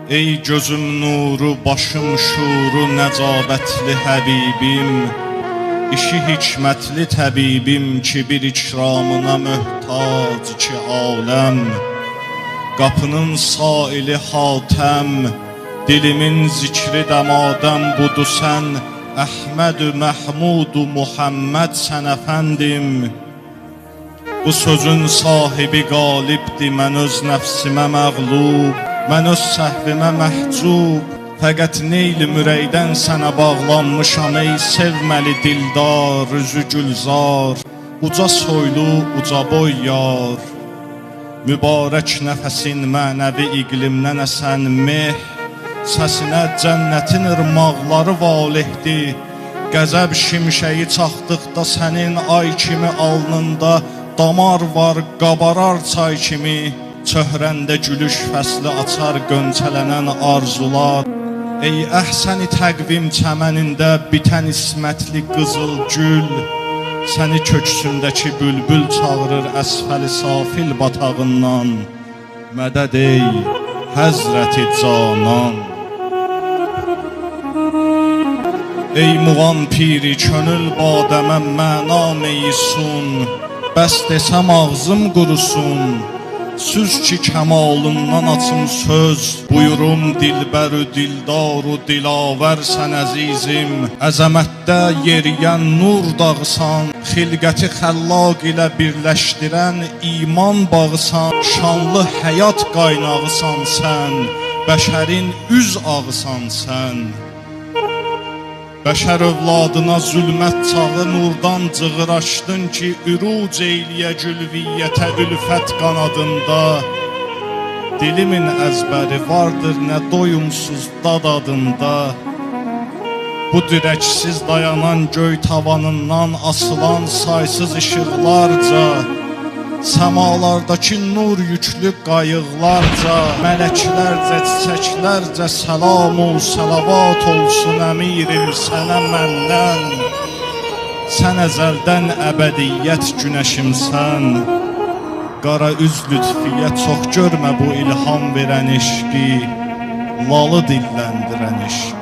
Ey gözüm nuru, başım şuru, nəcabətli Həbibim, İşi hikmətli təbibim ki, bir ikramına möhtac ki aləm. Qapının saili hatəm, dilimin zikri dəmadəm budu sən, Əhməd-ü Məhmud-u Muhammed sən əfəndim. Bu sözün sahibi qalibdir, mən öz nəfsimə məğlub, mən öz səhvimə məhcub. Fəqət neyli mürəydən sənə bağlanmışam, ey sevməli dildar, üzü gülzar, uca soylu, uca boy yar. Mübarək nəfəsin mənəvi iqlimdən əsən meh, səsinə cənnətin ırmaqları valihdir. Qəzəb şimşəyi çaxdıqda sənin ay kimi alnında damar var, qabarar çay kimi. Çöhrəndə gülüş fəsli açar qönçələnən arzular. Ey əhsəni təqvim çəmənində bitən ismətli qızıl gül, səni köksündəki bülbül çağırır əsfəli safil batağından. Mədəd ey Həzrəti Canan. Ey muğan piri könül badəmə məna meysun, bəs desəm ağzım qurusun. Süz ki kəmalından açım söz, buyurum dilbərü dildaru dilavər sən əzizim. Əzəmətdə yeriyən nur dağısan, xilqəti xəllaq ilə birləşdirən iman bağısan. Şanlı həyat qaynağısan sən, bəşərin üz ağısan sən. Bəşər övladına zülmət çağı nurdan cığır açdın ki, üruc eyliyə gülviyyətə ülfət qanadında. Dilimin əzbəri vardır nə doyumsuz dad adında. Bu dirəksiz dayanan göy tavanından asılan saysız işıqlarca, səmalardakı nur yüklü qayıqlarca, mələklərcə, çiçəklərcə səlam ol, səlavat olsun əmirim sənə məndən. Sən əzəldən əbədiyyət günəşimsən, qara üz lütfiyə çox görmə bu ilham verən eşqi, lalı dilləndirən eşqi.